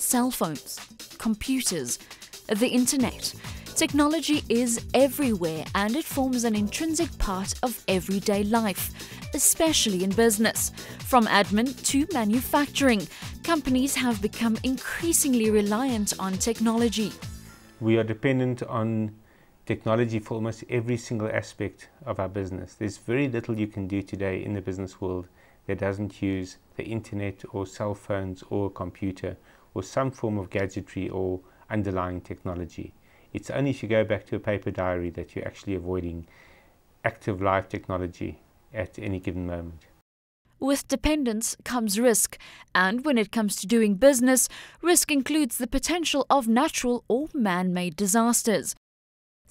cell phones, computers, the internet. Technology is everywhere and it forms an intrinsic part of everyday life, especially in business. From admin to manufacturing, companies have become increasingly reliant on technology. We are dependent on technology for almost every single aspect of our business. There's very little you can do today in the business world that doesn't use the internet or cell phones or a computer or some form of gadgetry or underlying technology. It's only if you go back to a paper diary that you're actually avoiding active live technology at any given moment. With dependence comes risk, and when it comes to doing business, risk includes the potential of natural or man-made disasters.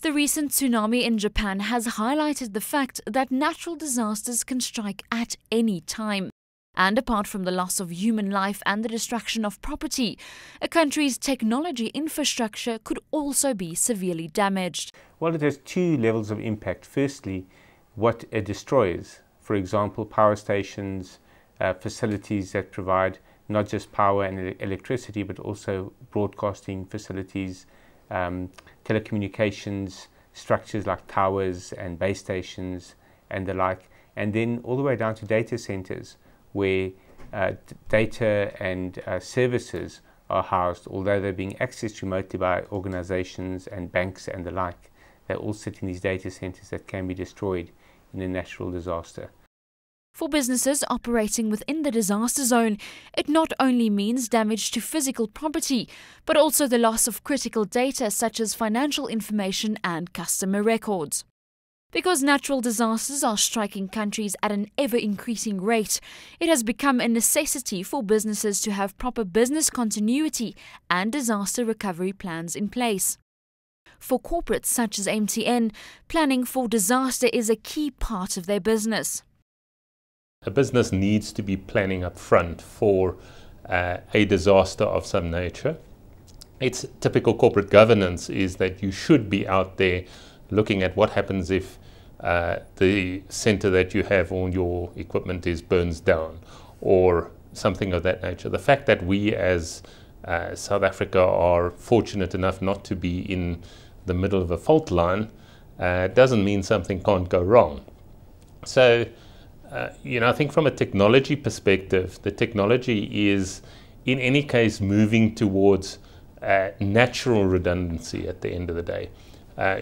The recent tsunami in Japan has highlighted the fact that natural disasters can strike at any time. And apart from the loss of human life and the destruction of property, a country's technology infrastructure could also be severely damaged. Well, it has two levels of impact. Firstly, what it destroys. For example, power stations, facilities that provide not just power and electricity, but also broadcasting facilities, telecommunications structures like towers and base stations and the like, and then all the way down to data centers where data and services are housed, although they're being accessed remotely by organizations and banks and the like. They all sit in these data centers that can be destroyed in a natural disaster. For businesses operating within the disaster zone, it not only means damage to physical property, but also the loss of critical data such as financial information and customer records. Because natural disasters are striking countries at an ever-increasing rate, it has become a necessity for businesses to have proper business continuity and disaster recovery plans in place. For corporates such as MTN, planning for disaster is a key part of their business. A business needs to be planning up front for a disaster of some nature. Its typical corporate governance is that you should be out there looking at what happens if the center that you have on your equipment burns down or something of that nature. The fact that we as South Africa are fortunate enough not to be in the middle of a fault line doesn't mean something can't go wrong. So I think from a technology perspective, the technology is in any case moving towards natural redundancy at the end of the day.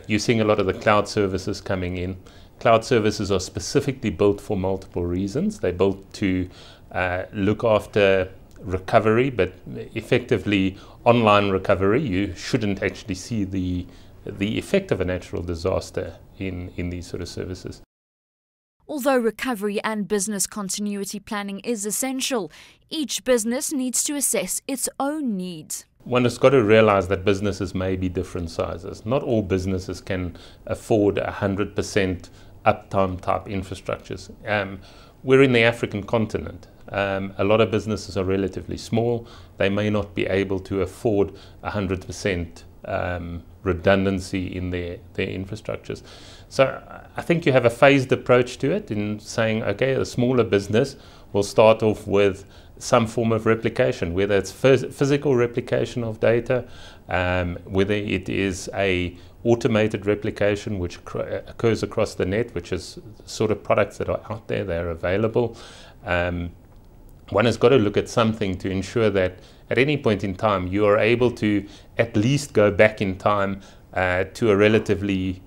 You're seeing a lot of the cloud services coming in. Cloud services are specifically built for multiple reasons. They're built to look after recovery, but effectively online recovery. You shouldn't actually see the effect of a natural disaster in these sort of services. Although recovery and business continuity planning is essential, each business needs to assess its own needs. One has got to realize that businesses may be different sizes. Not all businesses can afford 100% uptime type infrastructures. We're in the African continent. A lot of businesses are relatively small. They may not be able to afford 100% redundancy in their infrastructures. So I think you have a phased approach to it in saying, okay, a smaller business will start off with some form of replication, whether it's physical replication of data, whether it is a automated replication which occurs across the net, which is sort of products that are out there, they're available. One has got to look at something to ensure that at any point in time you are able to at least go back in time to a relatively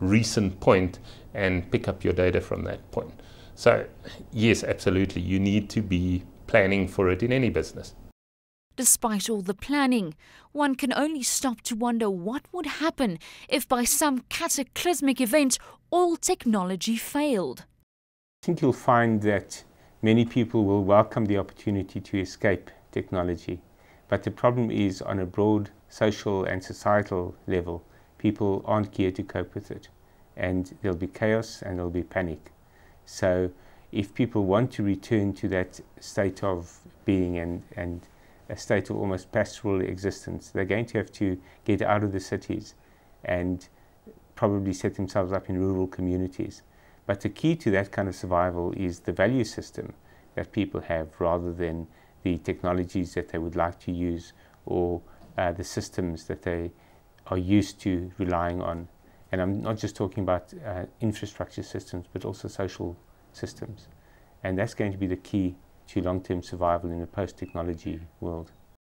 recent point and pick up your data from that point. So yes, absolutely, you need to be planning for it in any business. Despite all the planning, one can only stop to wonder what would happen if by some cataclysmic event all technology failed. I think you'll find that many people will welcome the opportunity to escape technology, but the problem is on a broad social and societal level, people aren't geared to cope with it, and there'll be chaos and there'll be panic. So if people want to return to that state of being and a state of almost pastoral existence, they're going to have to get out of the cities and probably set themselves up in rural communities. But the key to that kind of survival is the value system that people have rather than the technologies that they would like to use, or the systems that they are used to relying on. And I'm not just talking about infrastructure systems, but also social systems. And that's going to be the key to long-term survival in a post-technology world.